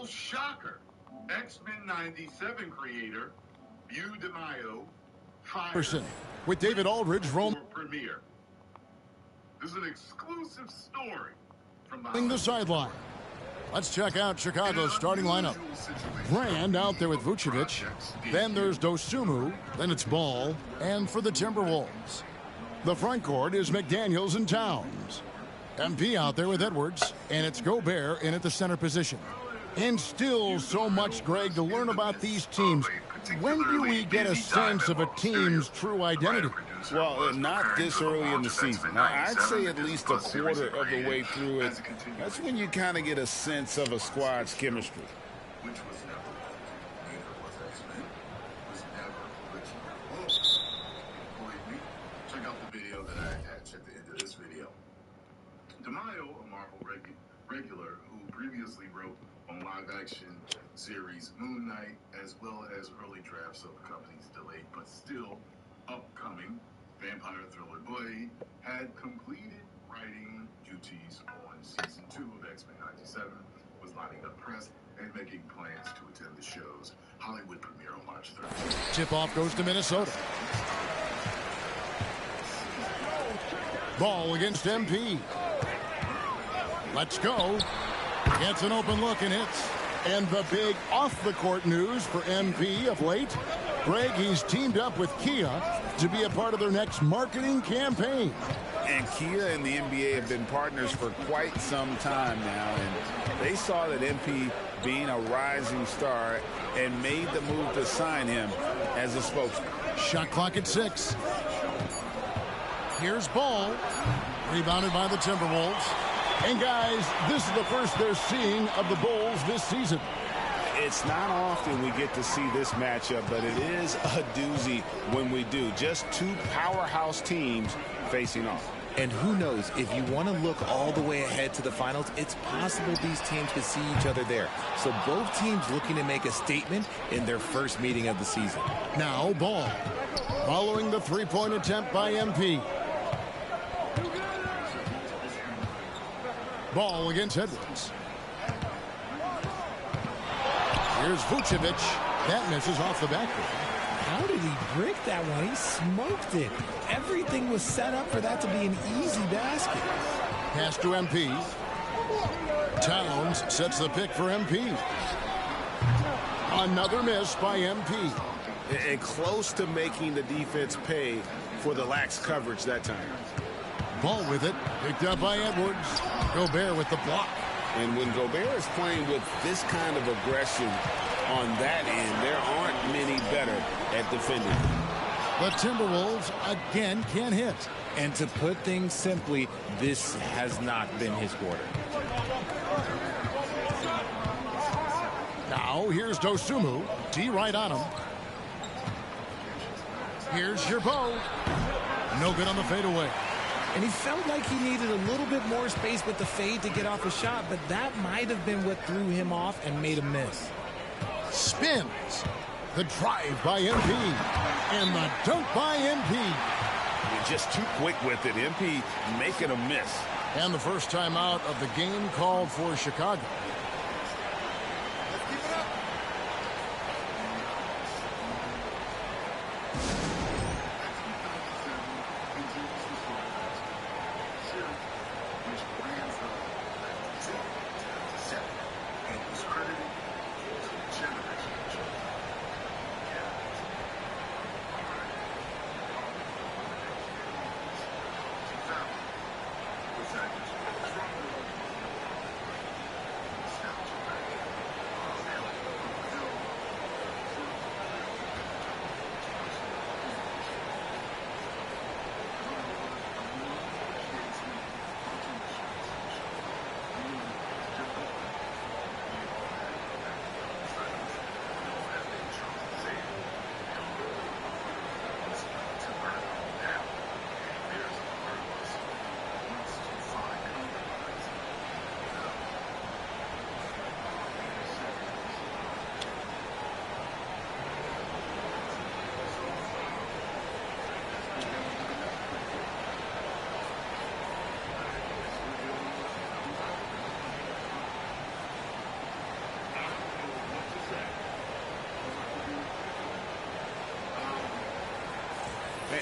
shocker. X-Men 97 creator, View DeMaio, fired with David Aldridge for premiere. This is an exclusive story from the sideline. Let's check out Chicago's starting lineup. Brand out there with Vucevic. Then there's Dosunmu. Then it's Ball. And for the Timberwolves, the front court is McDaniels and Towns. MP out there with Edwards. And it's Gobert in at the center position. And still so much, Greg, to learn about these teams. When do we get a sense of a team's true identity? Well, not this early in the season. Now, I'd say at least a quarter of the way through it. That's when you kind of get a sense of a squad's chemistry. Check out the video that I attached at the end of this video. DeMaio, a Marvel regular who previously wrote on live-action series Moon Knight, as well as early drafts of the company's delayed but still upcoming vampire thriller Blade, had completed writing duties on season 2 of X-Men 97, was lining up press and making plans to attend the show's Hollywood premiere on March 13th. Tip-off goes to Minnesota. Ball against MP. Let's go. Gets an open look and hits. And the big off-the-court news for MP of late. Greg, he's teamed up with Kia to be a part of their next marketing campaign. And Kia and the NBA have been partners for quite some time now. And they saw that MP being a rising star and made the move to sign him as a spokesman. Shot clock at 6. Here's Ball. Rebounded by the Timberwolves. And guys, this is the first they're seeing of the Bulls this season. It's not often we get to see this matchup, but it is a doozy when we do. Just two powerhouse teams facing off. And who knows, if you want to look all the way ahead to the finals, it's possible these teams could see each other there. So both teams looking to make a statement in their first meeting of the season. Now Ball, following the three-point attempt by MP. Ball against Edwards. Here's Vucevic. That misses off the backboard. How did he break that one? He smoked it. Everything was set up for that to be an easy basket. Pass to MP. Towns sets the pick for MP. Another miss by MP. And close to making the defense pay for the lax coverage that time. Ball with it. Picked up by Edwards. Gobert with the block. And when Gobert is playing with this kind of aggression on that end, there aren't many better at defending. The Timberwolves again can't hit. And to put things simply, this has not been his quarter. Now here's Dosunmu. D right on him. Here's your bow. No good on the fadeaway. And he felt like he needed a little bit more space with the fade to get off a shot, but that might have been what threw him off and made him miss. Spins. The drive by MP. And the dunk by MP. You're just too quick with it. MP making a miss. And the first time out of the game called for Chicago.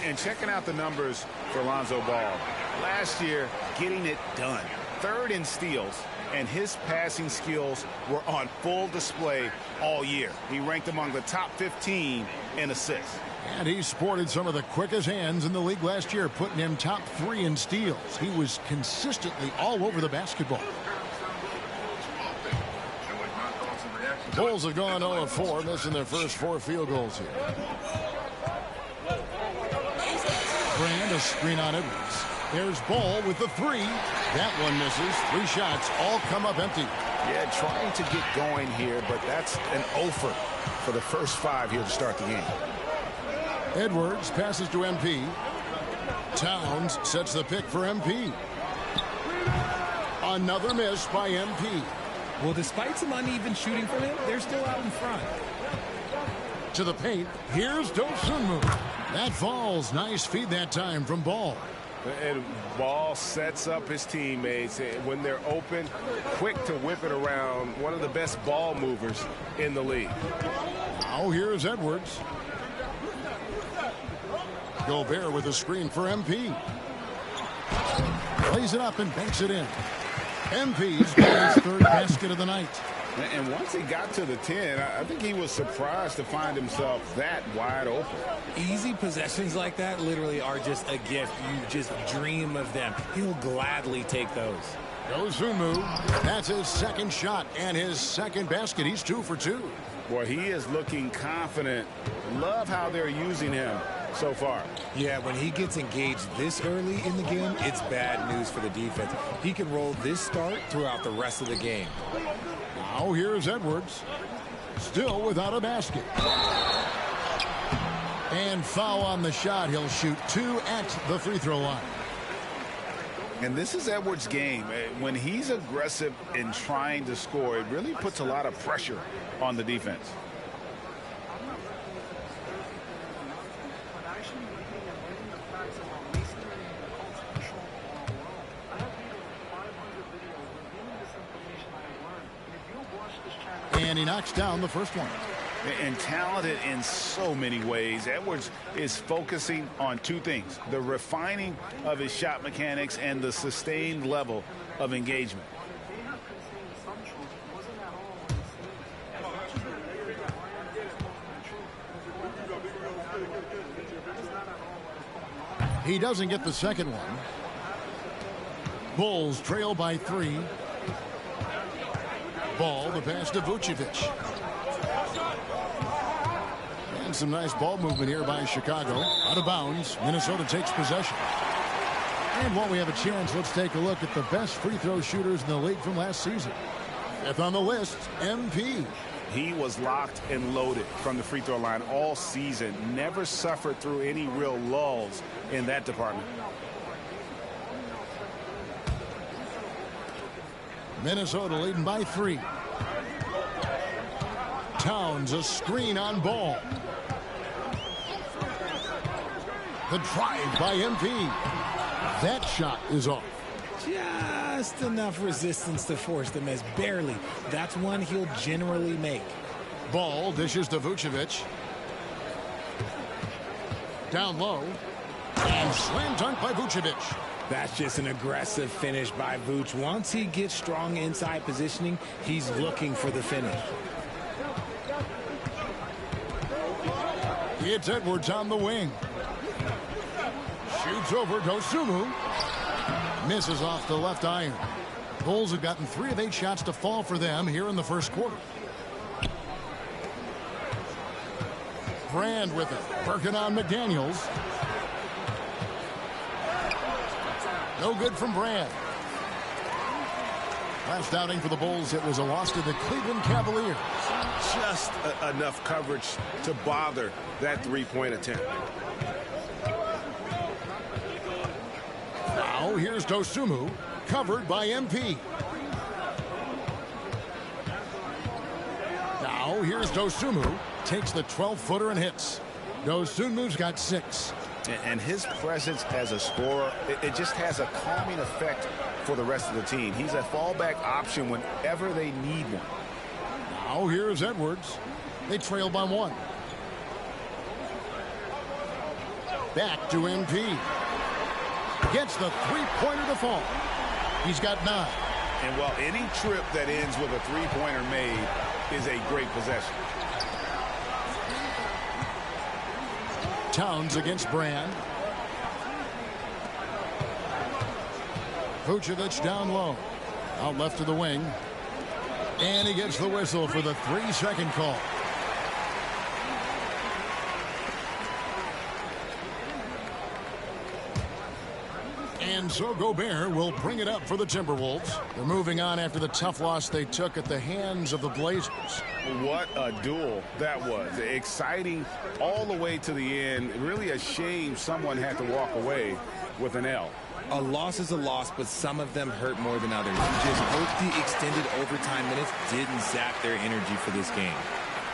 And checking out the numbers for Lonzo Ball. Last year, getting it done. 3rd in steals, and his passing skills were on full display all year. He ranked among the top 15 in assists. And he sported some of the quickest hands in the league last year, putting him top 3 in steals. He was consistently all over the basketball. Bulls have gone 0-4, missing their first 4 field goals here. Brand, a screen on Edwards. There's Ball with the 3. That one misses. 3 shots, all come up empty. Yeah, trying to get going here, but that's an offer for the first 5 here to start the game. Edwards passes to MP. Towns sets the pick for MP. Another miss by MP. Well, despite some uneven shooting from him, they're still out in front. To the paint, here's Dosunmu. That falls. Nice feed that time from Ball. And Ball sets up his teammates when they're open, quick to whip it around. One of the best ball movers in the league. Now here's Edwards. Gobert with a screen for MP. Plays it up and banks it in. MP's got his 3rd basket of the night. And once he got to the 10, I think he was surprised to find himself that wide open. Easy possessions like that literally are just a gift. You just dream of them. He'll gladly take those. Dosunmu, that's his 2nd shot and his 2nd basket. He's 2 for 2. Boy, he is looking confident. Love how they're using him so far. Yeah, when he gets engaged this early in the game, it's bad news for the defense. He can roll this start throughout the rest of the game. Now here's Edwards. Still without a basket. And foul on the shot. He'll shoot 2 at the free throw line. And this is Edwards' game. When he's aggressive in trying to score, it really puts a lot of pressure on the defense. And he knocks down the first one. And talented in so many ways. Edwards is focusing on 2 things: the refining of his shot mechanics and the sustained level of engagement. He doesn't get the 2nd one. Bulls trail by 3. Ball, the pass to Vucevic. And some nice ball movement here by Chicago. Out of bounds. Minnesota takes possession. And while we have a chance, let's take a look at the best free throw shooters in the league from last season. 5th on the list, MP. He was locked and loaded from the free throw line all season. Never suffered through any real lulls in that department. Minnesota leading by 3. Towns, a screen on Ball. The drive by MP. That shot is off. Just enough resistance to force the miss. Barely. That's one he'll generally make. Ball dishes to Vucevic. Down low. And slam dunk by Vucevic. That's just an aggressive finish by Vooch. Once he gets strong inside positioning, he's looking for the finish. It's Edwards on the wing. Shoots over Dosunmu. Misses off the left iron. Bulls have gotten 3 of 8 shots to fall for them here in the first quarter. Brand with it. Working on McDaniels. No good from Brand. Last outing for the Bulls, it was a loss to the Cleveland Cavaliers. Just enough coverage to bother that 3-point attempt. Now here's Dosunmu, covered by MP. Now here's Dosunmu, takes the 12-footer and hits. Dosunmu's got 6. And his presence as a scorer, it just has a calming effect for the rest of the team. He's a fallback option whenever they need one. Now here's Edwards. They trail by 1. Back to MP. Gets the three-pointer to fall. He's got 9. And while any trip that ends with a three-pointer made is a great possession. Towns against Brand. Vucevic down low. Out left to the wing. And he gets the whistle for the 3-second call. And so Gobert will bring it up for the Timberwolves. They're moving on after the tough loss they took at the hands of the Blazers. What a duel that was. Exciting all the way to the end. Really a shame someone had to walk away with an L. A loss is a loss, but some of them hurt more than others. You just hope the extended overtime minutes didn't zap their energy for this game.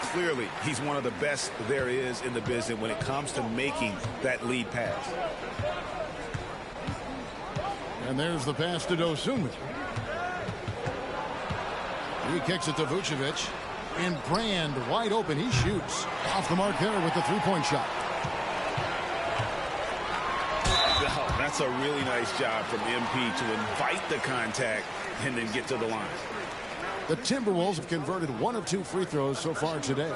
Clearly, he's one of the best there is in the business when it comes to making that lead pass. And there's the pass to Dosunmu. He kicks it to Vucevic. And Brand wide open. He shoots. Off the mark there with the three-point shot. Oh, that's a really nice job from MP to invite the contact and then get to the line. The Timberwolves have converted 1 of 2 free throws so far today.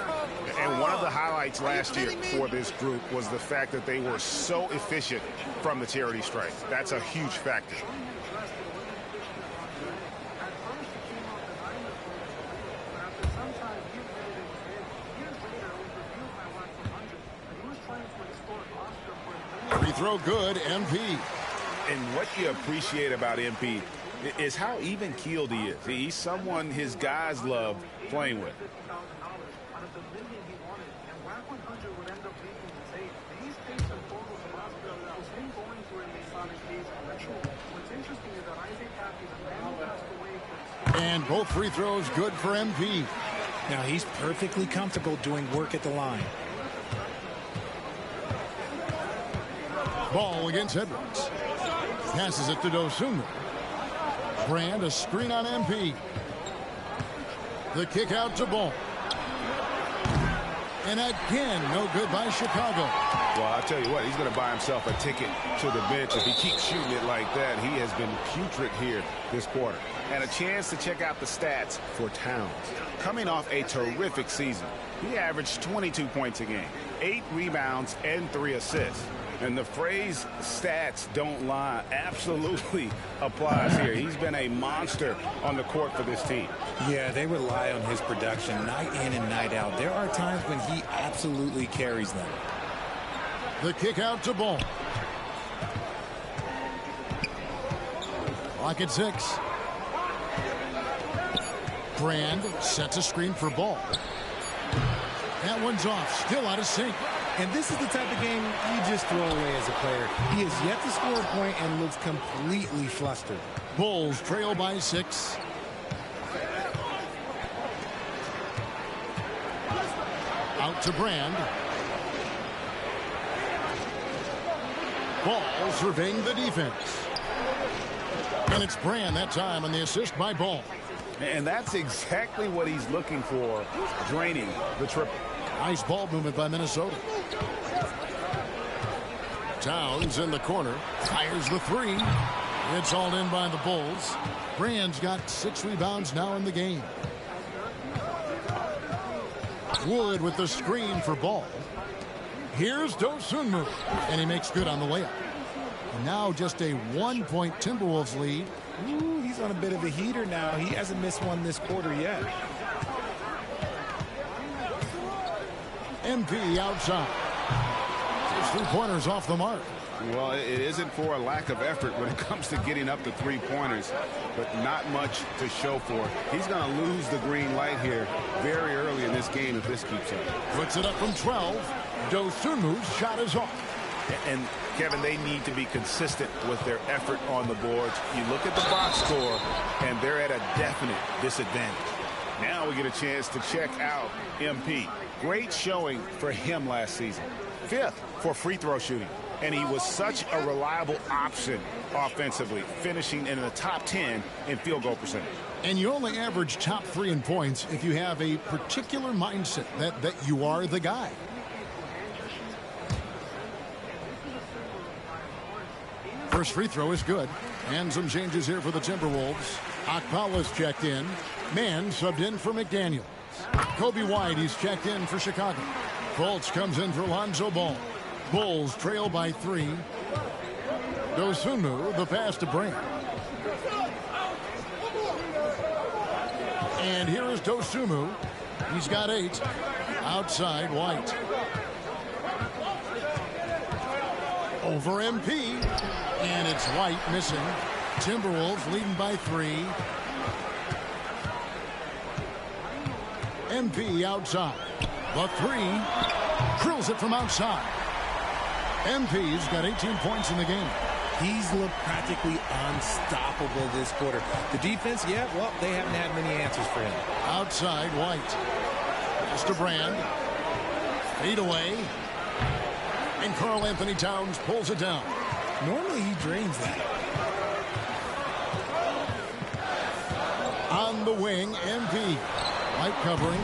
And one of the highlights last year for this group was the fact that they were so efficient from the charity stripe. That's a huge factor. Free throw good, MP. And what you appreciate about MP is how even-keeled he is. He's someone his guys love playing with. And both free throws good for MP. Now he's perfectly comfortable doing work at the line. Ball against Edwards. Passes it to Dosunmu. Brand, a screen on MP. The kick out to Ball. And again, no good by Chicago. Well, I'll tell you what, he's going to buy himself a ticket to the bench. If he keeps shooting it like that, he has been putrid here this quarter. And a chance to check out the stats for Towns. Coming off a terrific season, he averaged 22 points a game, 8 rebounds, and 3 assists. And the phrase stats don't lie absolutely applies here. He's been a monster on the court for this team. Yeah, they rely on his production night in and night out. There are times when he absolutely carries them. The kick out to Ball. Clock at 6. Brand sets a screen for Ball. That one's off, still out of sync. And this is the type of game you just throw away as a player. He has yet to score a point and looks completely flustered. Bulls trail by 6. Out to Brand. Ball surveying the defense. And it's Brand that time on the assist by Ball. And that's exactly what he's looking for, draining the triple. Nice ball movement by Minnesota. Towns in the corner. Fires the 3. It's all in by the Bulls. Brand's got 6 rebounds now in the game. Wood with the screen for Ball. Here's Dosunmu. And he makes good on the layup. And now just a 1-point Timberwolves lead. Ooh, he's on a bit of a heater now. He hasn't missed one this quarter yet. MP outside. His three-pointers off the mark. Well, it isn't for a lack of effort when it comes to getting up to three-pointers, but not much to show for it. He's going to lose the green light here very early in this game if this keeps up. Puts it up from 12. Dosunmu's shot is off. And, Kevin, they need to be consistent with their effort on the boards. You look at the box score, and they're at a definite disadvantage. Now we get a chance to check out MP. Great showing for him last season. 5th for free throw shooting. And he was such a reliable option offensively, finishing in the top 10 in field goal percentage. And you only average top 3 in points if you have a particular mindset that you are the guy. First free throw is good. And some changes here for the Timberwolves. Akpala's checked in. Mann subbed in for McDaniels. Kobe White, he's checked in for Chicago. Fultz comes in for Lonzo Ball. Bulls trail by 3. Dosunmu, the pass to Brand. And here is Dosunmu. He's got 8. Outside, White. Over MP. And it's White missing. Timberwolves leading by 3. MP outside. The 3. Drills it from outside. MP's got 18 points in the game. He's looked practically unstoppable this quarter. The defense, yeah, well, they haven't had many answers for him. Outside, White. Pass to Brand. Feed away. And Karl Anthony Towns pulls it down. Normally he drains that. On the wing, MP. White covering.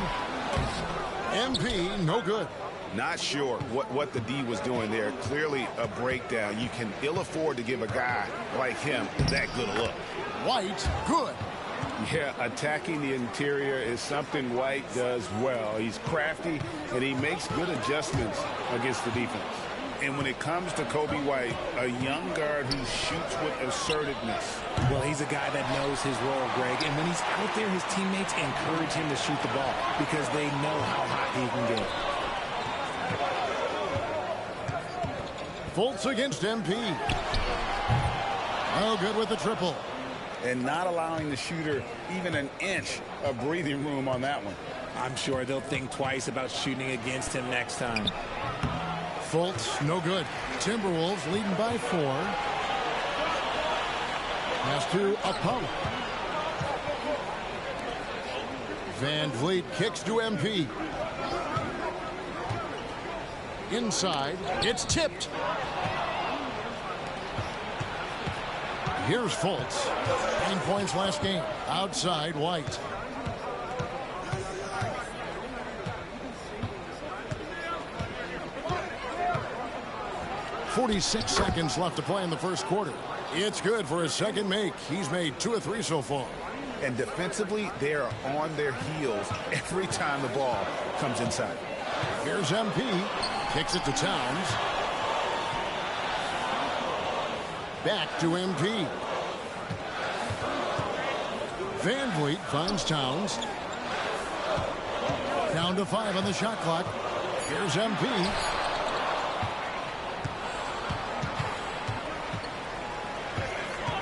MP, no good. Not sure what the D was doing there. Clearly a breakdown. You can ill afford to give a guy like him that good a look. White, good. Yeah, attacking the interior is something White does well. He's crafty, and he makes good adjustments against the defense. And when it comes to Kobe White, a young guard who shoots with assertiveness. Well, he's a guy that knows his role, Greg. And when he's out there, his teammates encourage him to shoot the ball because they know how hot he can get. Fultz against MP. Oh, good with the triple. And not allowing the shooter even an inch of breathing room on that one. I'm sure they'll think twice about shooting against him next time. Fultz, no good. Timberwolves leading by 4. Pass to Apollo. Van Vliet kicks to MP. Inside, it's tipped. Here's Fultz. 9 points last game. Outside, White. .46 seconds left to play in the first quarter. It's good for his second make. He's made 2 of 3 so far. And defensively, they are on their heels every time the ball comes inside. Here's MP. Kicks it to Towns. Back to MP. Van Vliet finds Towns. Down to 5 on the shot clock. Here's MP.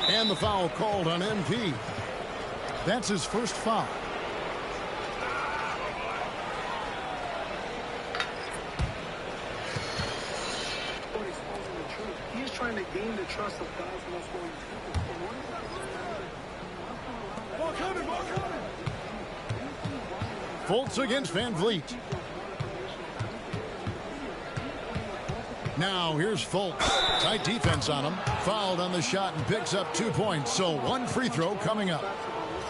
And the foul called on MP. That's his first foul. He's trying to gain the trust of guys and that's going Fultz against Van Vliet. Now here's Fultz. Tight defense on him. Fouled on the shot and picks up 2 points. So 1 free throw coming up.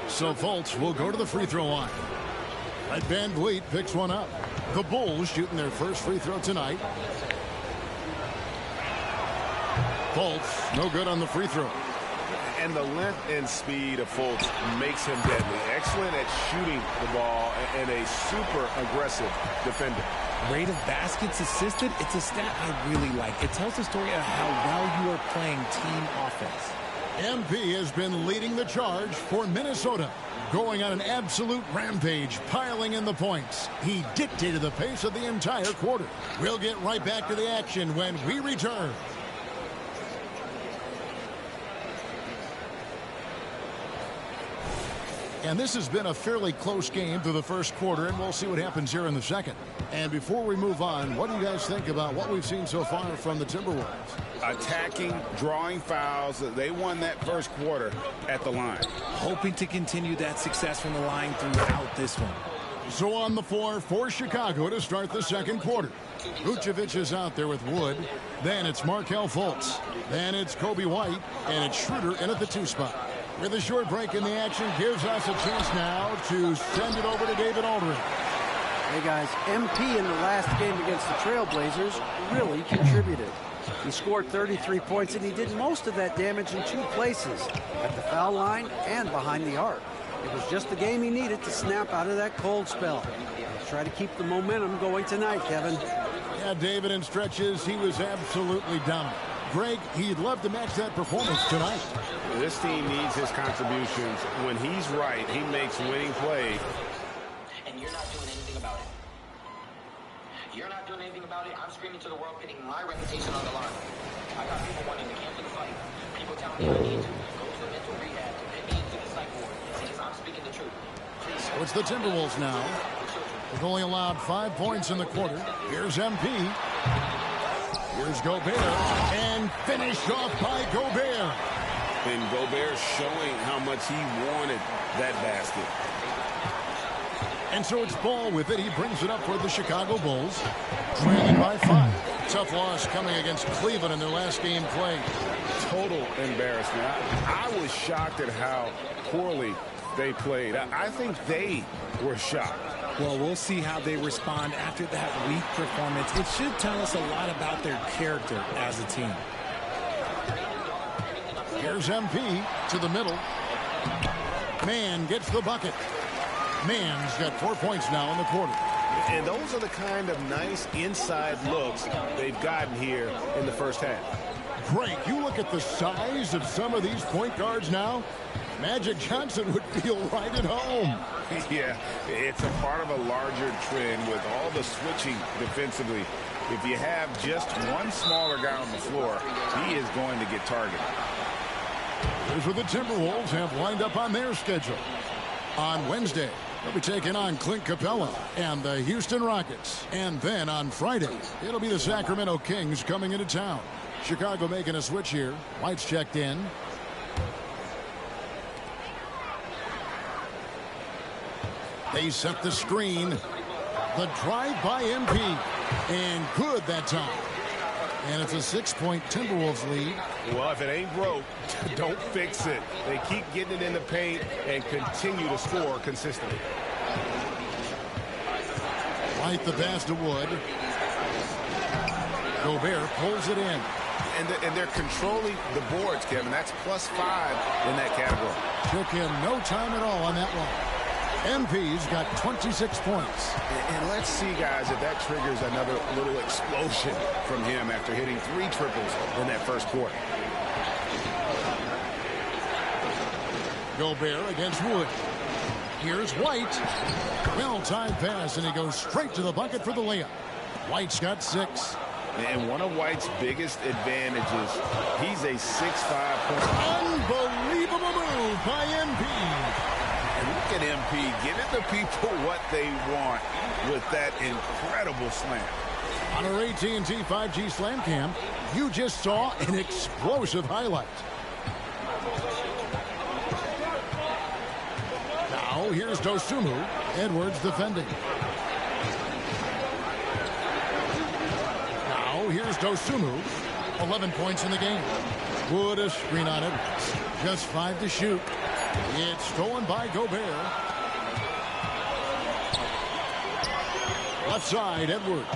So Fultz will go to the free throw line. But Van Vliet picks one up. The Bulls shooting their first free throw tonight. Fultz, no good on the free throw. And the length and speed of Fultz makes him deadly. Excellent at shooting the ball and a super aggressive defender. Rate of baskets assisted, it's a stat I really like. It tells the story of how well you are playing team offense. MP has been leading the charge for Minnesota. Going on an absolute rampage, piling in the points. He dictated the pace of the entire quarter. We'll get right back to the action when we return. And this has been a fairly close game through the first quarter, and we'll see what happens here in the second. And before we move on, what do you guys think about what we've seen so far from the Timberwolves? Attacking, drawing fouls. They won that first quarter at the line. Hoping to continue that success from the line throughout this one. So on the floor for Chicago to start the second quarter. Vucevic is out there with Wood. Then it's Markelle Fultz. Then it's Kobe White. And it's Schroeder in at the 2 spot. With a short break in the action, gives us a chance now to send it over to David Aldridge. Hey guys, MP in the last game against the Trailblazers really contributed. He scored 33 points, and he did most of that damage in 2 places, at the foul line and behind the arc. It was just the game he needed to snap out of that cold spell. He'll try to keep the momentum going tonight, Kevin. Yeah, David, in stretches, he was absolutely dominant. Greg, he'd love to match that performance tonight. This team needs his contributions. When he's right, he makes winning plays. And you're not doing anything about it. You're not doing anything about it. I'm screaming to the world, putting my reputation on the line. I got people wanting to cancel the fight. People telling me I need to go to the mental rehab, to put me into the psych ward, because I'm speaking the truth. So it's the Timberwolves now. They've only allowed 5 points in the quarter. Here's MP. Here's Gobert. And finished off by Gobert. And Gobert showing how much he wanted that basket. And so it's Ball with it. He brings it up for the Chicago Bulls. Trailing by 5. Tough loss coming against Cleveland in their last game played. Total embarrassment. I was shocked at how poorly they played. I think they were shocked. Well, we'll see how they respond after that weak performance. It should tell us a lot about their character as a team. Here's MP to the middle. Mann gets the bucket. Mann's got 4 points now in the quarter. And those are the kind of nice inside looks they've gotten here in the first half. Greg, you look at the size of some of these point guards now. Magic Johnson would feel right at home. Yeah, it's a part of a larger trend with all the switching defensively. If you have just one smaller guy on the floor, he is going to get targeted. Here's what the Timberwolves have lined up on their schedule. On Wednesday, they'll be taking on Clint Capella and the Houston Rockets. And then on Friday, it'll be the Sacramento Kings coming into town. Chicago making a switch here. White's checked in. They set the screen. The drive by MP. And good that time. And it's a 6-point Timberwolves lead. Well, if it ain't broke, don't fix it. They keep getting it in the paint and continue to score consistently. White the pass to Wood. Gobert pulls it in. And they're controlling the boards, Kevin. That's +5 in that category. Took him no time at all on that one. MP's got 26 points. And let's see, guys, if that triggers another little explosion from him after hitting 3 triples in that first quarter. Gobert against Wood. Here's White. Well-timed pass, and he goes straight to the bucket for the layup. White's got 6. And one of White's biggest advantages, he's a 6'5" point. Unbelievable move by MP. And look at MP giving the people what they want with that incredible slam. On our AT&T 5G Slam Cam, you just saw an explosive highlight. Now here's Dosunmu. Edwards defending. Now here's Dosunmu. 11 points in the game. Wood a screen on it. Just 5 to shoot. It's stolen by Gobert. Left side, Edwards.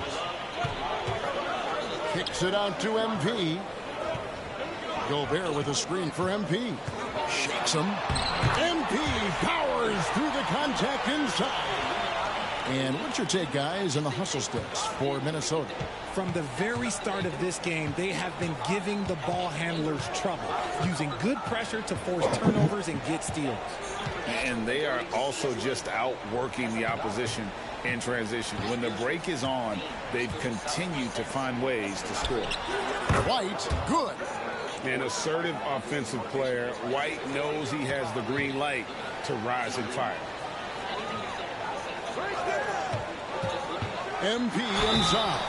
Kicks it out to MP. Gobert with a screen for MP. Shakes him. MP powers through the contact inside. And what's your take, guys, on the hustle sticks for Minnesota? From the very start of this game, they have been giving the ball handlers trouble, using good pressure to force turnovers and get steals. And they are also just outworking the opposition in transition. When the break is on, they've continued to find ways to score. White, good. An assertive offensive player. White knows he has the green light to rise and fire. MP inside.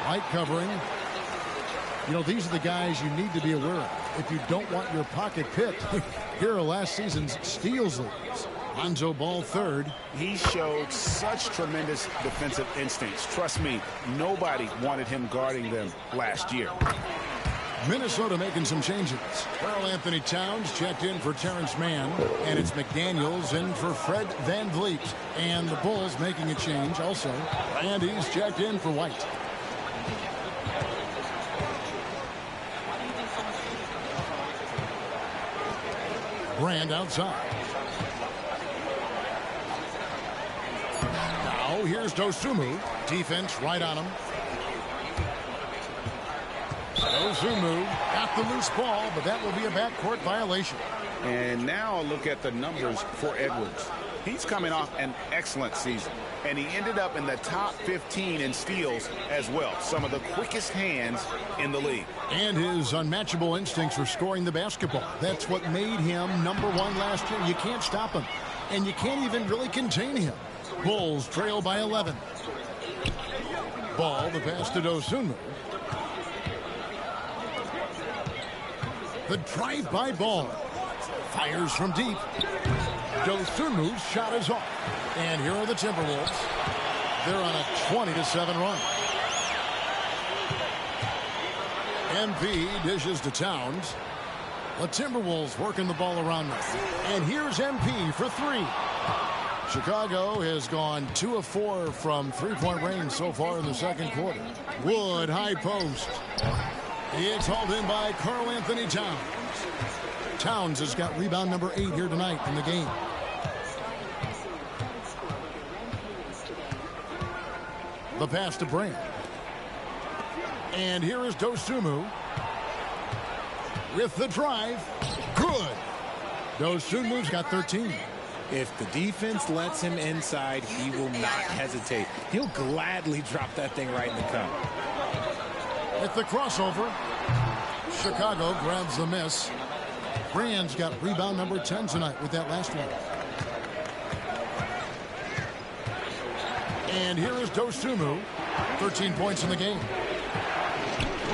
White covering. You know, these are the guys you need to be aware of if you don't want your pocket picked. Here are last season's steals leads. Lonzo Ball third. He showed such tremendous defensive instincts. Trust me, nobody wanted him guarding them last year. Minnesota making some changes. Karl Anthony Towns checked in for Terrence Mann, and it's McDaniels in for Fred VanVleet. And the Bulls making a change also. Randy's checked in for White. Brand outside. Now here's Dosumu. Defense right on him. Dosumu got the loose ball, but that will be a backcourt violation. And now look at the numbers for Edwards. He's coming off an excellent season, and he ended up in the top 15 in steals as well. Some of the quickest hands in the league. And his unmatchable instincts for scoring the basketball. That's what made him #1 last year. You can't stop him, and you can't even really contain him. Bulls trail by 11. Ball, the pass to Dosunmu. The drive-by ball. Fires from deep. Dosunmu's shot is off. And here are the Timberwolves. They're on a 20-7 run. MP dishes to Towns. The Timberwolves working the ball around them. And here's MP for three. Chicago has gone 2 of 4 from three-point range so far in the second quarter. Wood, high post. It's hauled in by Karl Anthony Towns. Towns has got rebound number 8 here tonight in the game. The pass to Brand. And here is Dosunmu with the drive. Good. Dosumu's got 13. If the defense lets him inside, he will not hesitate. He'll gladly drop that thing right in the cup. With the crossover, Chicago grabs the miss. Brand's got rebound number 10 tonight with that last one. And here is Dosunmu, 13 points in the game.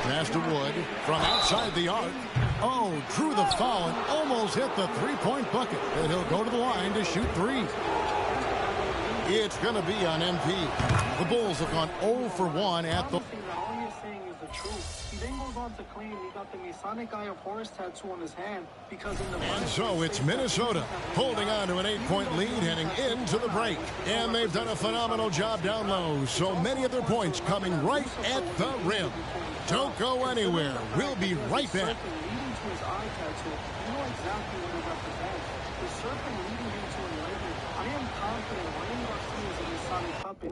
Pass to Wood from outside the arc. Oh, drew the foul and almost hit the three-point bucket. And he'll go to the line to shoot 3. It's going to be on MP. The Bulls have gone 0 for 1 at the... He then goes on to claim he got the Masonic Eye of Horus tattoo on his hand because in the... And so it's Minnesota holding on to an 8-point lead heading into the break. And they've done a phenomenal job down low. So many of their points coming right at the rim. Don't go anywhere. We'll be right back.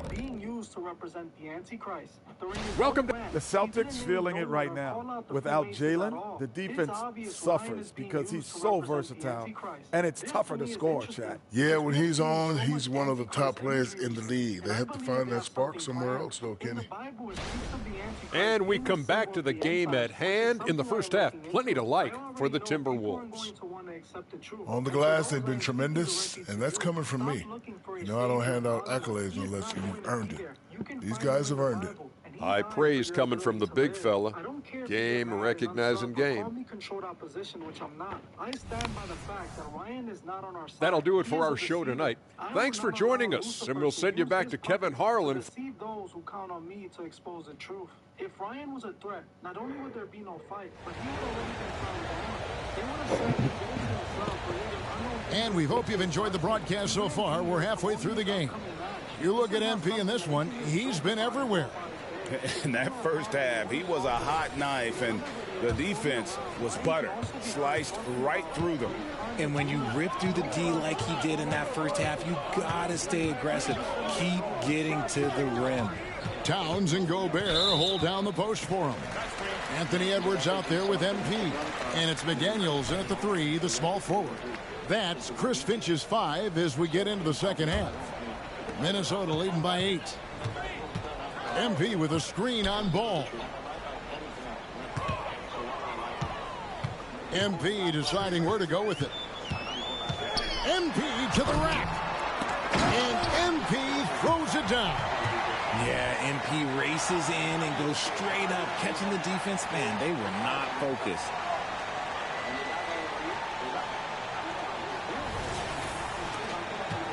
Being used to represent the Antichrist. Welcome to the Celtics feeling it right now. Without Jalen, the defense suffers because he's so versatile, and it's tougher to score, Chad. Yeah, when he's on, he's one of the top players in the league. They have to find that spark somewhere else, though, Kenny. And we come back to the game at hand in the first half. Plenty to like for the Timberwolves. On the glass, they've been tremendous, and that's coming from me. You know, I don't hand out accolades unless you've earned it. These guys have earned it. High praise coming from the big fella. Game recognizing game. That'll do it for our show tonight. Thanks for joining us, and we'll send you back to Kevin Harlan. Those who count on me to expose the truth. If Ryan was a threat, not only would there be no fight, but he would already been found out. And we hope you've enjoyed the broadcast so far. We're halfway through the game. You look at MP in this one, he's been everywhere. In that first half, he was a hot knife, and the defense was butter, sliced right through them. And when you rip through the D like he did in that first half, you gotta stay aggressive. Keep getting to the rim. Towns and Gobert hold down the post for him. Anthony Edwards out there with MP. And it's McDaniels in at the 3, the small forward. That's Chris Finch's 5 as we get into the second half. Minnesota leading by 8. MP with a screen on ball. MP deciding where to go with it. MP to the rack. And MP throws it down. Yeah, MP races in and goes straight up, catching the defense. Man, they were not focused.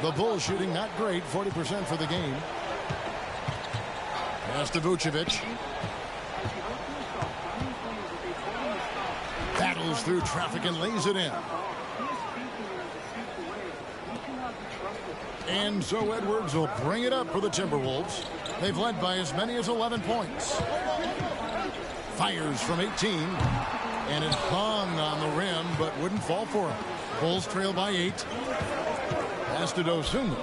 The Bulls shooting not great, 40% for the game. Pass to Vucevic. Battles through traffic and lays it in. And so Edwards will bring it up for the Timberwolves. They've led by as many as 11 points. Fires from 18. And it hung on the rim, but wouldn't fall for him. Bulls trail by 8. Pass to Dosunmu.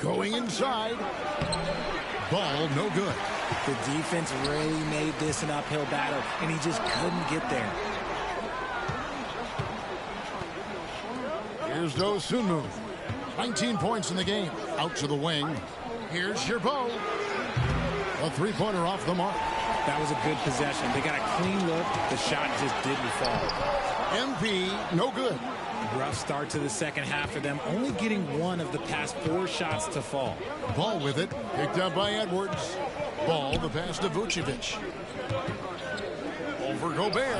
Going inside. Ball no good. The defense really made this an uphill battle, and he just couldn't get there. Here's Dosunmu. 19 points in the game. Out to the wing. Here's Gerbeau. A three-pointer off the mark. That was a good possession. They got a clean look. The shot just didn't fall. MP, no good. Rough start to the second half for them, only getting one of the past 4 shots to fall. Ball with it, picked up by Edwards. Ball, the pass to Vucevic. Over Gobert,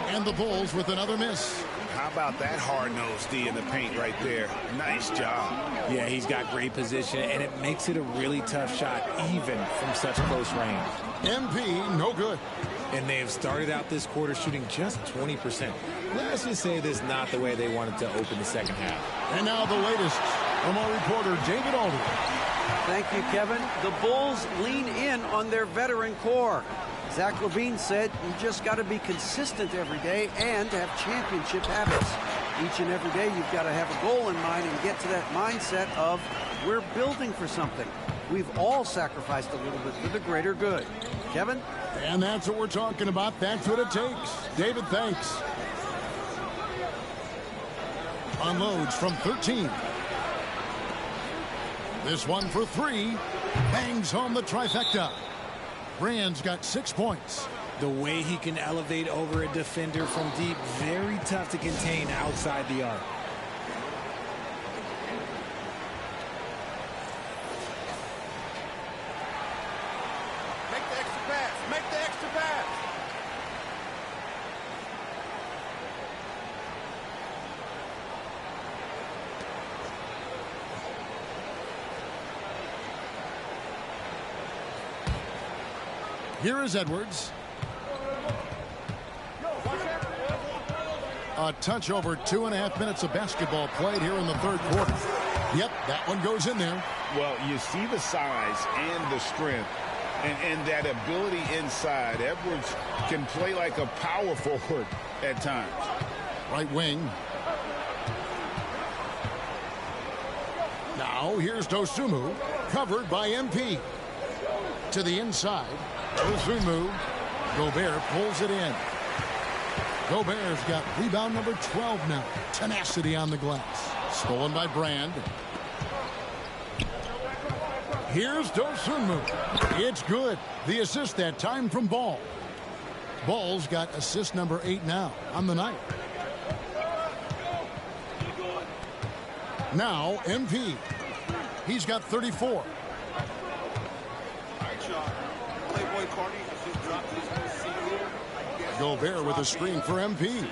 and the Bulls with another miss. How about that hard-nosed D in the paint right there? Nice job. Yeah, he's got great position, and it makes it a really tough shot, even from such close range. MP, no good. And they have started out this quarter shooting just 20%. Let's just say this is not the way they wanted to open the second half. And now the latest from our reporter, David Aldridge. Thank you, Kevin. The Bulls lean in on their veteran core. Zach LaVine said you just got to be consistent every day and have championship habits. Each and every day you've got to have a goal in mind and get to that mindset of we're building for something. We've all sacrificed a little bit for the greater good. Kevin? And that's what we're talking about. That's what it takes. David, thanks. Unloads from 13. This one for 3. Bangs home the trifecta. Rand's got 6 points. The way he can elevate over a defender from deep, very tough to contain outside the arc. Make the extra pass. Make the extra pass. Here is Edwards. A touch over 2.5 minutes of basketball played here in the third quarter. Yep, that one goes in there. Well, you see the size and the strength and that ability inside. Edwards can play like a power forward at times. Right wing. Now here's Dosunmu, covered by MP. To the inside. Dosunmu. Gobert pulls it in. Gobert's got rebound number 12 now. Tenacity on the glass. Stolen by Brand. Here's Dosunmu. It's good. The assist that time from Ball. Ball's got assist number 8 now on the night. Now MP. He's got 34. Gobert with a screen for MP.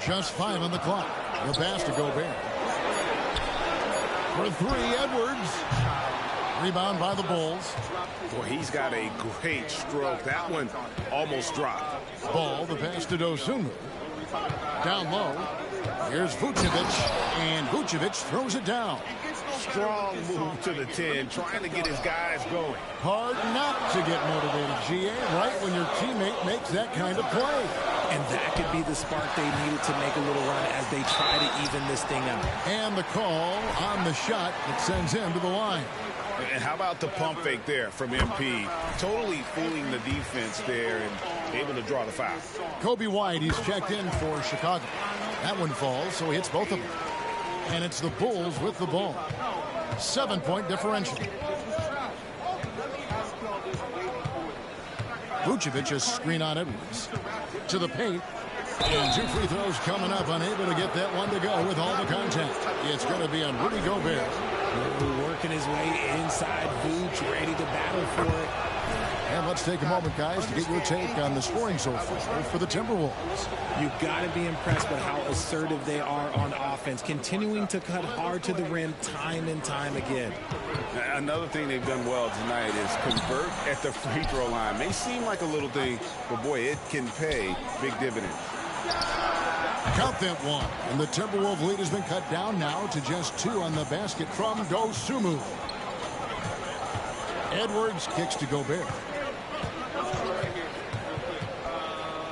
Just 5 on the clock. The pass to Gobert. For 3, Edwards. Rebound by the Bulls. Boy, he's got a great stroke. That one almost dropped. Ball, the pass to Dosunmu. Down low. Here's Vucevic. And Vucevic throws it down. Strong move to the 10, trying to get his guys going. Hard not to get motivated, GA, right when your teammate makes that kind of play. And that could be the spark they needed to make a little run as they try to even this thing out. And the call on the shot that sends him to the line. And how about the pump fake there from MP? Totally fooling the defense there and able to draw the foul. Kobe White, he's checked in for Chicago. That one falls, so he hits both of them. And it's the Bulls with the ball. 7-point differential. Vucevic is screen on Edwards. To the paint. And 2 free throws coming up. Unable to get that one to go with all the contact. It's going to be on Rudy Gobert. Working his way inside. Vooch ready to battle for it. And let's take a moment, guys, to get your take on the scoring so far for the Timberwolves. You've got to be impressed with how assertive they are on offense, continuing to cut hard to the rim time and time again. Another thing they've done well tonight is convert at the free throw line. May seem like a little thing, but boy, it can pay big dividends. Count that one. And the Timberwolves lead has been cut down now to just 2 on the basket from Dosunmu. Edwards kicks to Gobert.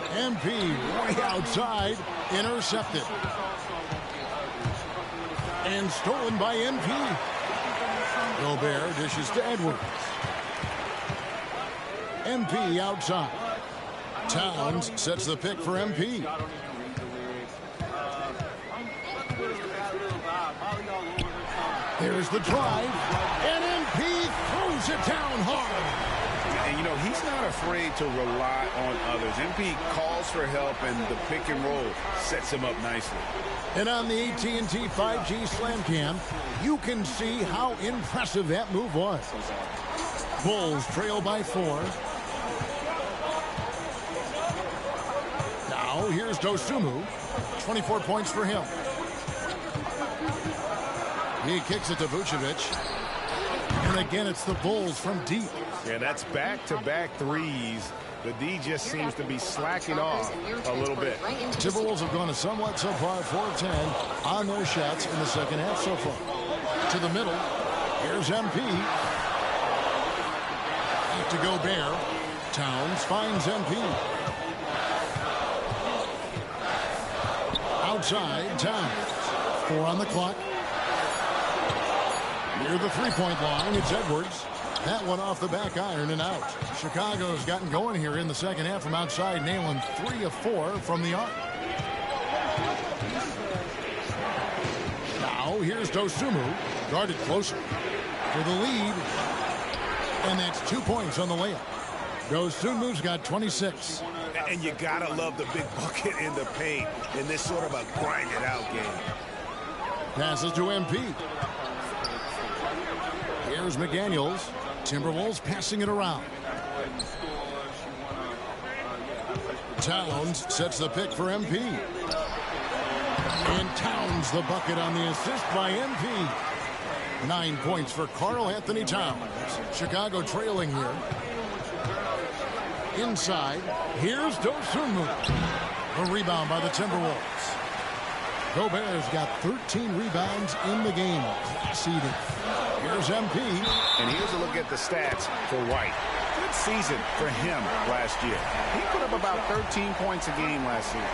MP way outside. Intercepted. And stolen by MP. Gobert dishes to Edwards. MP outside. Towns sets the pick for MP. There's the drive, and MP throws it down hard. And, you know, he's not afraid to rely on others. MP calls for help, and the pick and roll sets him up nicely. And on the AT&T 5G Slam Cam, you can see how impressive that move was. Bulls trail by 4. Now, here's Dosunmu. 24 points for him. He kicks it to Vucevic. And again, it's the Bulls from deep. Yeah, that's back-to-back threes. The D just seems to be slacking off a little bit. Timberwolves have gone a somewhat subpar 4-10 on their shots in the second half so far. To the middle. Here's MP. Back to Gobert. Towns finds MP. Outside, Towns. 4 on the clock. Near the three-point line, it's Edwards. That one off the back iron and out. Chicago's gotten going here in the second half from outside, nailing 3 of 4 from the arc. Now, here's Dosunmu, guarded closer for the lead. And that's 2 points on the layup. Dosunmu's got 26. And you gotta love the big bucket in the paint in this sort of a grind-it-out game. Passes to MP. Here's McDaniels. Timberwolves passing it around. Towns sets the pick for MP. And Towns the bucket on the assist by MP. 9 points for Karl Anthony Towns. Chicago trailing here. Inside, here's Dosunmu. A rebound by the Timberwolves. Gobert's got 13 rebounds in the game. Class eating. Here's MP. And here's a look at the stats for White. Good season for him last year. He put up about 13 points a game last season.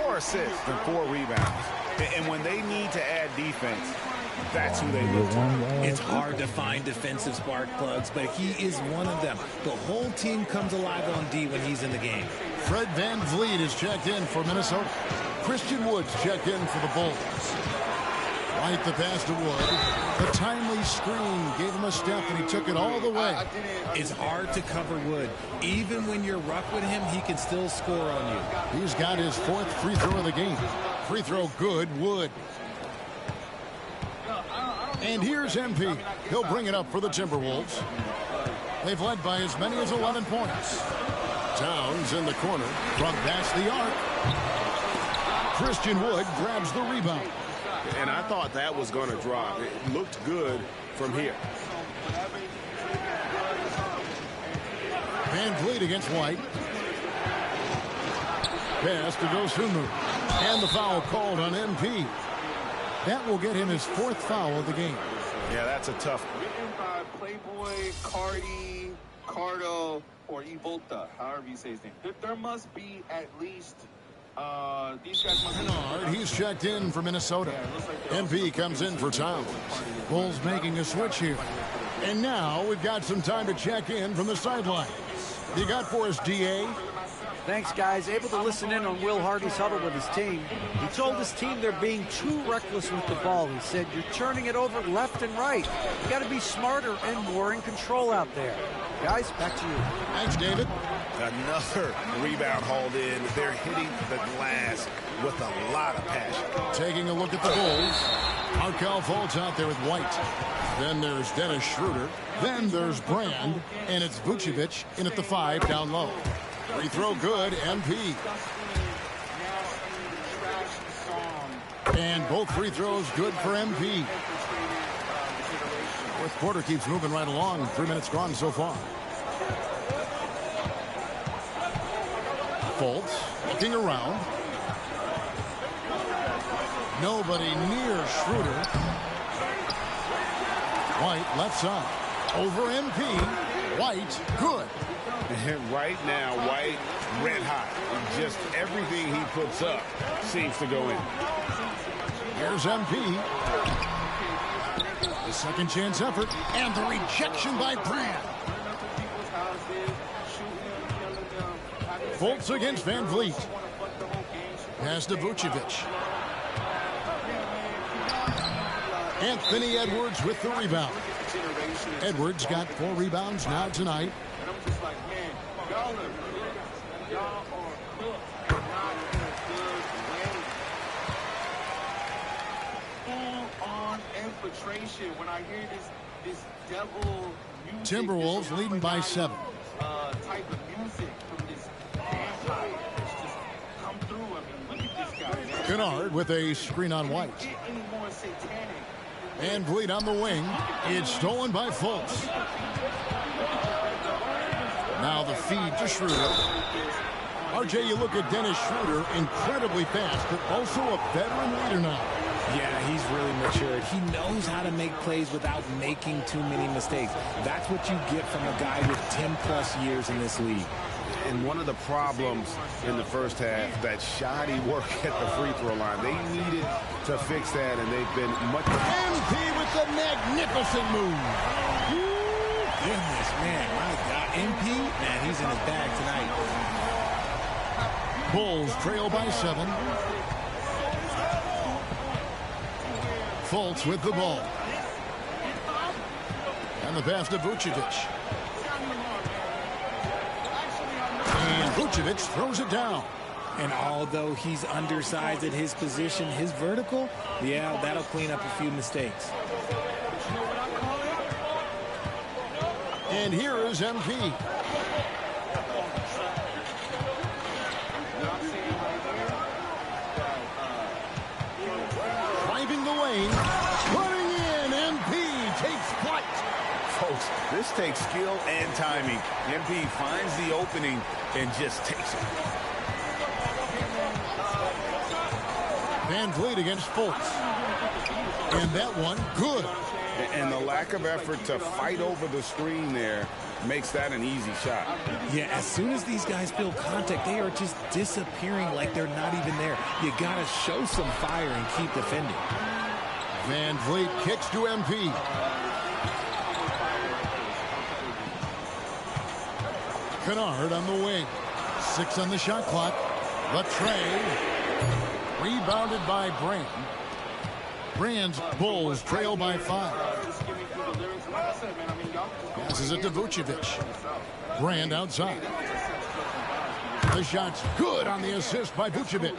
4 assists and 4 rebounds. And when they need to add defense, that's who they look to. It's hard to find defensive spark plugs, but he is one of them. The whole team comes alive on D when he's in the game. Fred VanVleet is checked in for Minnesota. Christian Wood's checked in for the Bulls. White the pass to Wood. The timely screen gave him a step, and he took it all the way. It's hard to cover Wood. Even when you're rough with him, he can still score on you. He's got his 4th free throw of the game. Free throw good, Wood. And here's MP. He'll bring it up for the Timberwolves. They've led by as many as 11 points. Towns in the corner from past the arc. Christian Wood grabs the rebound. And I thought that was going to drop. It looked good from here. VanVleet against White. Pass to Dosunmu. And the foul called on MP. That will get him his 4th foul of the game. Yeah, that's a tough one. Written by Playboy, Cardi, Cardo, or Evolta, however you say his name. There must be at least... these guys must Bernard, he's checked in for Minnesota. MP comes in for Towns. Bulls making a switch here. And now we've got some time to check in from the sidelines. You got for us, DA? Thanks, guys. Able to listen in on Will Hardy's huddle with his team. He told his team they're being too reckless with the ball. He said, you're turning it over left and right. You got to be smarter and more in control out there. Guys, back to you. Thanks, David. Another rebound hauled in. They're hitting the glass with a lot of passion. Taking a look at the Bulls. Markel Fultz out there with White. Then there's Dennis Schroeder. Then there's Brand. And it's Vucevic in at the 5 down low. Free throw good, MP. And both free throws good for MP. Fourth quarter keeps moving right along. 3 minutes gone so far. Fultz looking around. Nobody near Schroeder. White left side. Over MP. White, good. Right now, White, red hot. Just everything he puts up seems to go in. Here's MP. The second chance effort, and the rejection by Brand. Fultz against Van Vliet. Pass to Vucevic. Anthony Edwards with the rebound. Edwards got 4 rebounds now tonight. And I'm just like, man, y'all are cooked. Not in a good way. Full-on infiltration. When I hear this devil music, Timberwolves leading by 7. Type of music from this vampire. It's just come through. I mean, look at this guy, man. Kennard with a screen on White. Get any more satanic. Van Vliet on the wing. It's stolen by Fultz. Now the feed to Schroeder. RJ, you look at Dennis Schroeder, incredibly fast, but also a veteran leader now. Yeah, he's really matured. He knows how to make plays without making too many mistakes. That's what you get from a guy with 10-plus years in this league. And one of the problems in the first half, that shoddy work at the free throw line. They needed to fix that, and they've been much... MP with the magnificent move. Goodness, man. My God. MP, man, he's in his bag tonight. Bulls trail by 7. Fultz with the ball. And the pass to Vucevic. And Vucevic throws it down. And although he's undersized at his position, his vertical, yeah, that'll clean up a few mistakes. And here is MP. Driving the lane, putting in, MP takes flight. Folks, this takes skill and timing. MP finds the opening and just takes it. Van Vliet against Fultz. And that one, good. And the lack of effort to fight over the screen there makes that an easy shot. Yeah, as soon as these guys feel contact, they are just disappearing like they're not even there. You got to show some fire and keep defending. Van Vliet kicks to MP. Kennard on the wing. 6 on the shot clock. Latray. Rebounded by Brand. Brand's Bulls trail by 5. Passes it to Vucevic. Brand outside. The shot's good on the assist by Vucevic.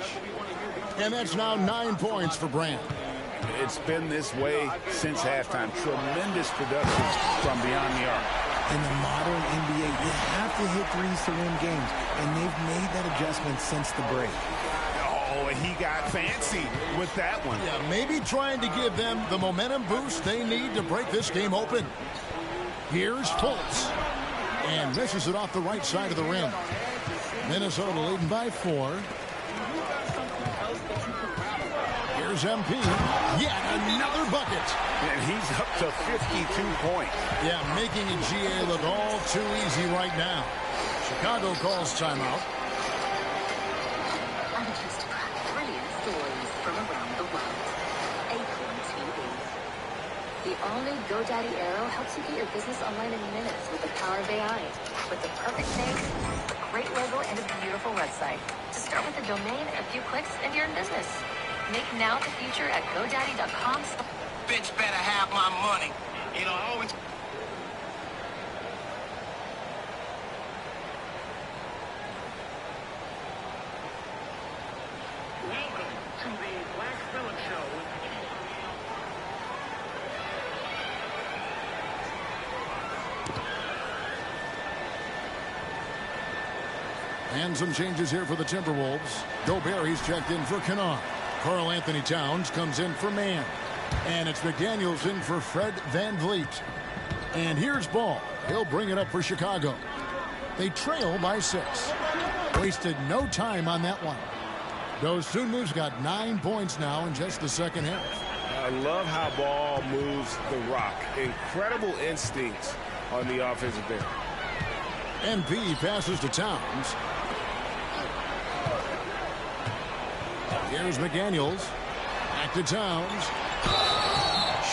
And that's now 9 points for Brand. It's been this way since halftime. Tremendous production from beyond the arc. In the modern NBA, you have to hit threes to win games, and they've made that adjustment since the break. Oh, and he got fancy with that one. Yeah, maybe trying to give them the momentum boost they need to break this game open. Here's Fultz. And misses it off the right side of the rim. Minnesota leading by 4. Here's MP. Yet another bucket. And he's up to 52 points. Yeah, making a GA look all too easy right now. Chicago calls timeout. Brilliant stories from around the world. Acorn TV. The all-new GoDaddy Arrow helps you get your business online in minutes with the power of AI. With the perfect name, a great logo, and a beautiful website. Just start with a domain, a few clicks, and you're in business. Make now the future at GoDaddy.com. Bitch better have my money. You know, I always... Welcome to the Black Phillip Show. And some changes here for the Timberwolves. Gobert, he's checked in for Kennard. Karl Anthony Towns comes in for Mann. And it's McDaniels in for Fred Van Vliet. And here's Ball. He'll bring it up for Chicago. They trail by 6. Wasted no time on that one. Dosunmu's got 9 points now in just the second half. I love how Ball moves the rock. Incredible instincts on the offensive end. MP passes to Towns. Here's McDaniels. Back to Towns.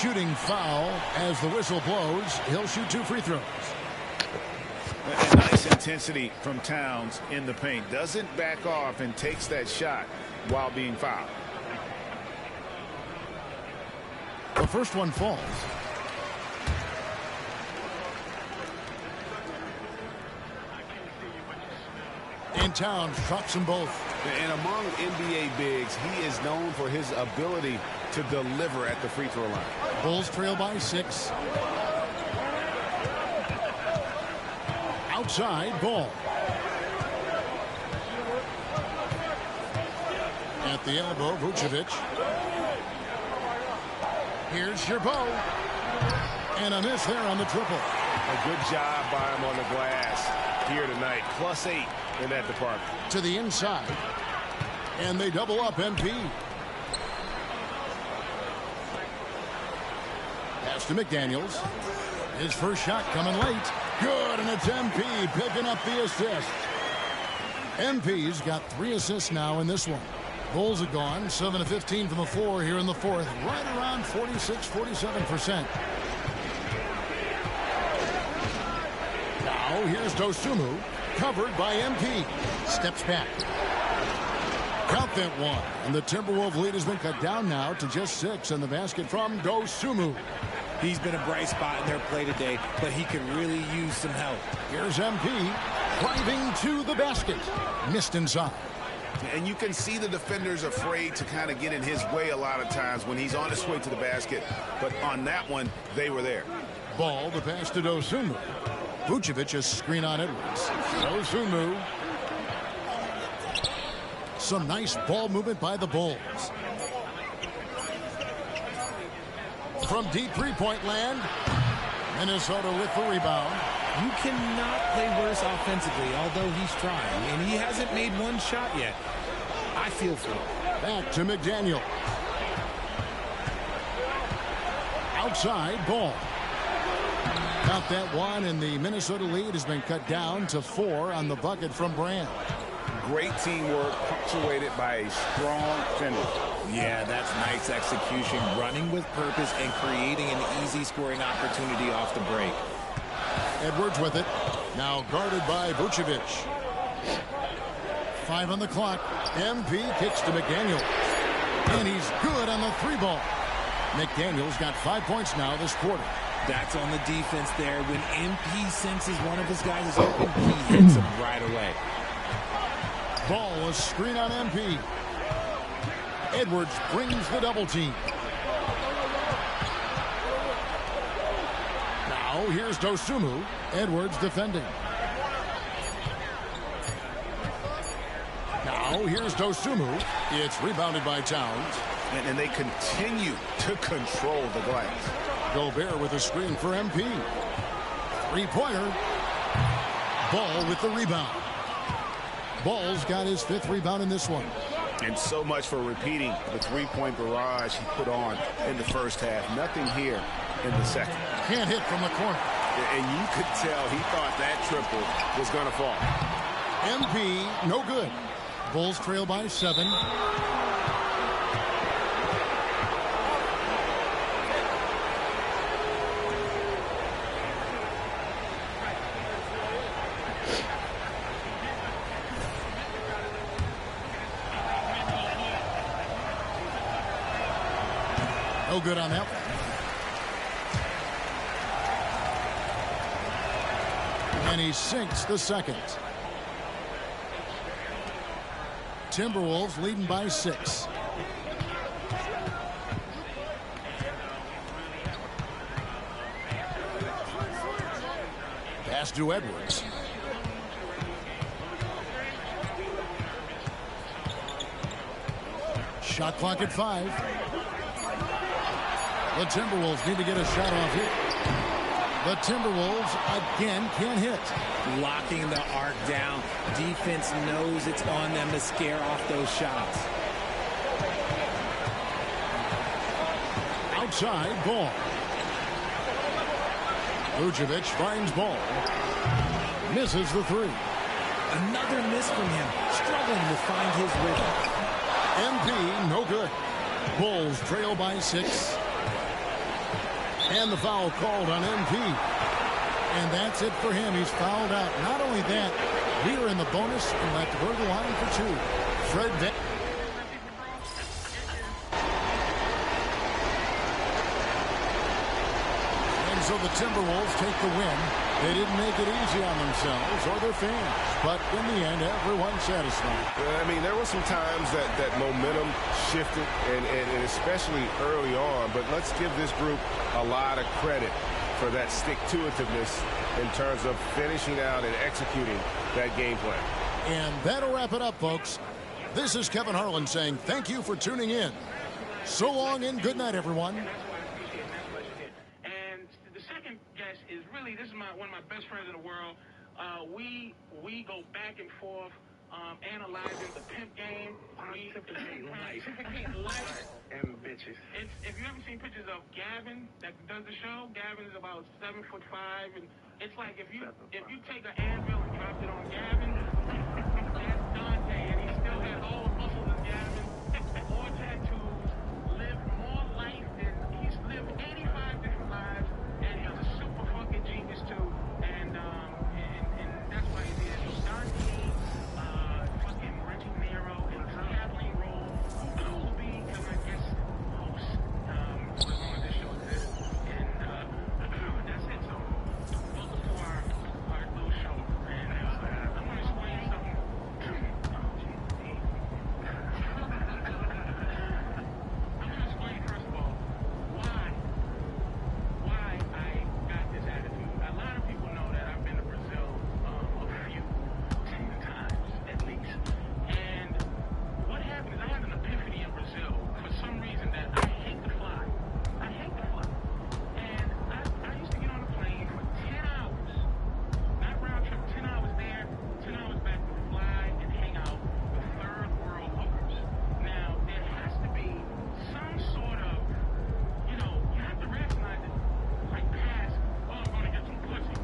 Shooting foul as the whistle blows. He'll shoot 2 free throws. And nice intensity from Towns in the paint. Doesn't back off and takes that shot while being fouled. The first one falls. And Towns drops them both. And among NBA bigs, he is known for his ability to deliver at the free throw line. Bulls trail by 6. Outside, Ball. At the elbow, Vucevic. Here's Sherbo. And a miss there on the triple. A good job by him on the glass here tonight. +8 in that department. To the inside. And they double up MP. Pass to McDaniels. His first shot coming late. Good, and it's MP picking up the assist. MP's got 3 assists now in this one. Bulls are gone 7 of 15 from the floor here in the fourth. Right around 46-47%. Now here's Dosunmu. Covered by MP. Steps back. Count that one. And the Timberwolves lead has been cut down now to just 6 in the basket from Dosunmu. He's been a bright spot in their play today, but he could really use some help. Here's MP driving to the basket. Missed inside. And you can see the defenders afraid to kind of get in his way a lot of times when he's on his way to the basket. But on that one, they were there. Ball, the pass to Dosunmu. Vucevic, a screen on Edwards. Dosunmu. Some nice ball movement by the Bulls. From deep three-point land, Minnesota with the rebound. You cannot play worse offensively, although he's trying, and he hasn't made one shot yet. I feel for him. Back to McDaniel. Outside, Ball. Count that one, and the Minnesota lead has been cut down to 4 on the bucket from Brand. Great teamwork, punctuated by a strong finish. Yeah, that's nice execution, running with purpose and creating an easy scoring opportunity off the break. Edwards with it. Now guarded by Vucevic. 5 on the clock. MP kicks to McDaniels. And he's good on the 3-ball. McDaniels got 5 points now this quarter. That's on the defense there. When MP senses one of his guys is open, he hits him right away. Ball, a screen on MP. Edwards brings the double team. Now here's Dosunmu. Edwards defending. Now here's Dosunmu. It's rebounded by Towns. And they continue to control the glass. Gobert with a screen for MP. 3-pointer. Ball with the rebound. Ball's got his 5th rebound in this one. And so much for repeating the 3-point barrage he put on in the first half. Nothing here in the second. Can't hit from the corner. And you could tell he thought that triple was going to fall. MP, no good. Bulls trail by 7. No good on that one. And he sinks the second. Timberwolves leading by 6. Pass to Edwards. Shot clock at 5. The Timberwolves need to get a shot off here. The Timberwolves again can't hit. Locking the arc down. Defense knows it's on them to scare off those shots. Outside, Ball. Vucevic finds Ball. Misses the three. Another miss from him, struggling to find his rhythm. MP, no good. Bulls trail by 6. And the foul called on MP. And that's it for him. He's fouled out. Not only that, we are in the bonus and we'll have to go to the line for 2. Fred Van. And so the Timberwolves take the win. They didn't make it easy on themselves or their fans, but in the end, everyone's satisfied. I mean, there were some times that momentum shifted, and especially early on, but let's give this group a lot of credit for that stick-to-itiveness in terms of finishing out and executing that game plan. And that'll wrap it up, folks. This is Kevin Harlan saying thank you for tuning in. So long and good night, everyone. This is one of my best friends in the world. We go back and forth analyzing the pimp game. Reciprocate life. And bitches. If you ever seen pictures of Gavin that does the show, Gavin is about 7'5", and it's like if you take an anvil and dropped it on Gavin, that's Dante, and he still has all the muscles of Gavin, more tattoos, lived more life than he's lived 85 different lives. And he's a super fucking genius too, and that's why he's here. So Dante, fucking Reggie Nero, and Kathleen Roll, will be my guest host as long as this show exists, and that's it. So welcome to our little show, and I'm gonna explain something. I'm gonna explain first of all why I got this attitude. A lot of people know that I've been to Brazil a few times at least. And what happened is I had an epiphany in Brazil for some reason that I hate to fly. I hate to fly. And I used to get on a plane for 10 hours. Not round trip, 10 hours there, 10 hours back to fly and hang out with third world hookers. Now, there has to be some sort of, you have to recognize it. Like past, I'm gonna get some pussy.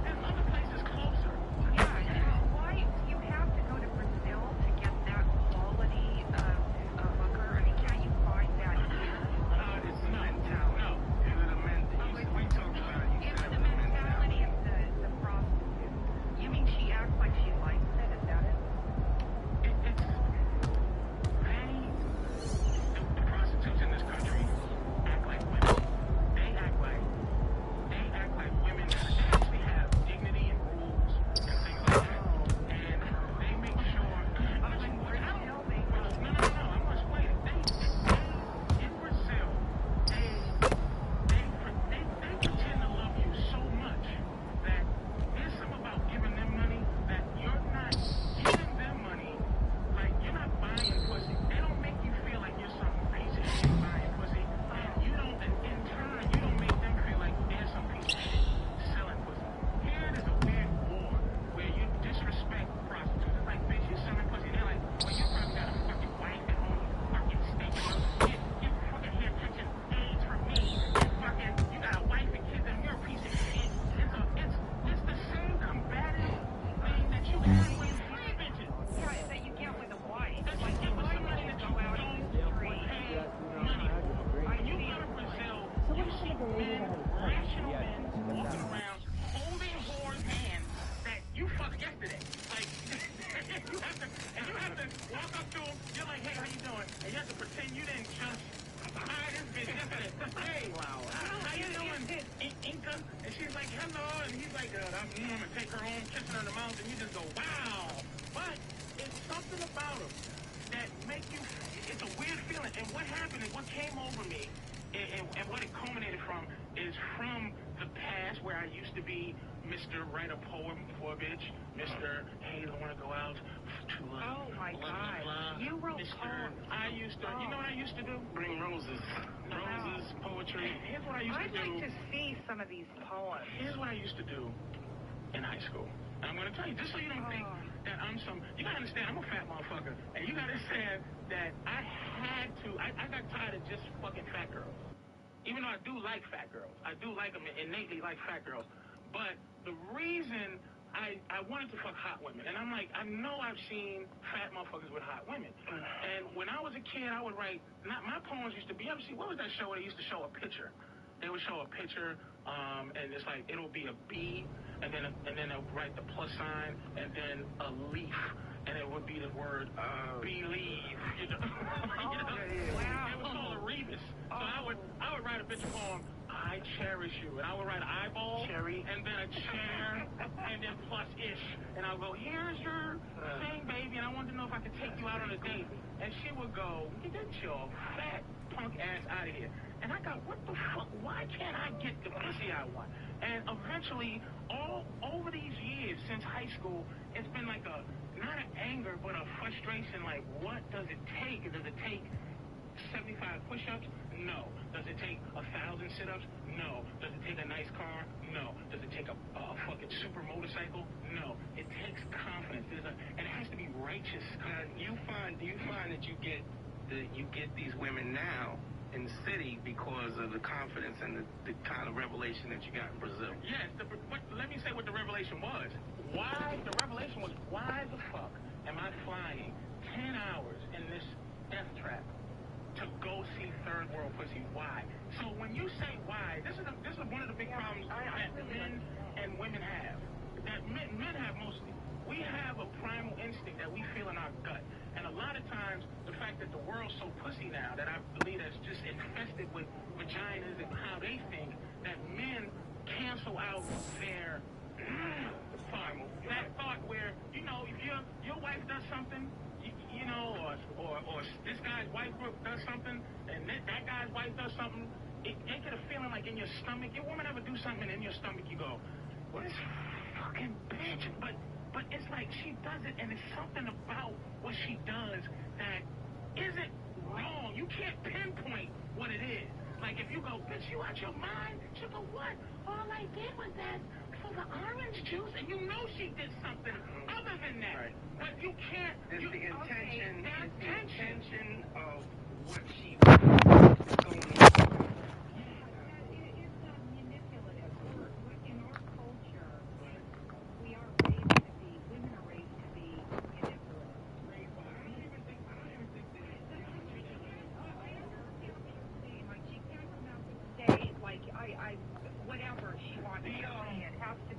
There's other places closer. Yeah, why do you have to go to Brazil to get that quality of hooker? I mean, can't you find that here? It's mentality. No. Is it a mentality? We talked about it. You It's said the mentality of the prostitute. You mean she acts like she likes it? Is that it? The prostitutes in this country act like women. They act like women that actually have dignity and rules and things like that. And they make sure. I'm gonna explain it. In Brazil, they pretend to love you so much that there's something about giving them money that you're not giving them money. Like, you're not buying pussy. They don't make you feel like you're some piece of shit buying pussy. And you don't, in turn, you don't make them feel like they're some piece of shit selling pussy. Here there's a weird war where you disrespect prostitutes. It's like, bitch, you're selling pussy. They're like, well, you probably got a fucking wife at home, fucking stinking up. You fucking here catching AIDS from me. You got a wife and kids and you're a piece of shit. It's the same combative thing that you have with free bitches. Yeah, that you get with a wife. That you get with somebody that you don't pay money for. When you go to Brazil, you see men, rational men, walking around holding whores' hands that you fucked yesterday. Like, you have to walk up to them. You're like, hey, how you doing? And you have to pretend you didn't just buy this bitch yesterday. Hey, how you doing, Inca? And she's like, hello. And he's like, I'm warm, and take her home, kissing her in the mouth, and you just go, wow. But it's something about them that make you, it's a weird feeling. And what happened is, what came over me, and what it culminated from, is from the past where I used to be Mr. Write a Poem for a Bitch, Mr. Hey, I want to go out to Oh my blah, God. blah, blah. You wrote Mr. poems. I used to, you know what I used to do? Bring roses. Roses, poetry. Here's what I used I'd to do. like to see some of these poems. Here's what I used to do in high school. And I'm going to tell you, just so you don't think that I'm some, you got to understand, I'm a fat motherfucker. And you got to understand that I got tired of just fucking fat girls. Even though I do like fat girls. I do like them innately, like fat girls. But the reason I wanted to fuck hot women, and I'm like, I know I've seen fat motherfuckers with hot women. And when I was a kid, I would write, my poems used to be, what was that show where they used to show a picture? They would show a picture, and it's like, it'll be a B, and then they'll write the plus sign, and then a leaf, and it would be the word believe. You know? Wow. It was called a rebus. So I would write a picture poem, I cherish you. And I would write an eyeball, cherry, and then a chair, and then plus ish. And I'll go, here's your thing, baby, and I wanted to know if I could take you out on a date. And she would go, get your fat punk ass out of here. And I got, what the fuck? Why can't I get the pussy I want? And eventually, all over these years since high school, it's been like not an anger, but a frustration. Like, what does it take? Does it take 75 push-ups? No. Does it take 1,000 sit-ups? No. Does it take a nice car? No. Does it take a fucking super motorcycle? No. It takes confidence. And it has to be righteous. Do you find that you get these women now in the city because of the confidence and the kind of revelation that you got in Brazil? Yes. Let me say what the revelation was. The revelation was, why the fuck am I flying 10 hours in this death trap to go see third world pussy? Why? So when you say why, this is one of the big problems that men and women have. That men have mostly. We have a primal instinct that we feel in our gut. And a lot of times, the fact that the world's so pussy now, that I believe that's just infested with vaginas and how they think, that men cancel out their primal. That thought where, if your wife does something, or this guy's wife does something, and that guy's wife does something, it get a feeling like in your stomach. Your woman ever do something, and in your stomach you go, what is fucking bitch? But it's like she does it, and it's something about what she does that isn't wrong. You can't pinpoint what it is. Like if you go, bitch, you out your mind? She'll go, what? All I did was that for the orange juice, and you know she did something other than that. Right. But you can't. It's the intention. It's the intention of what she is going on. Whatever she wants to say, it has to.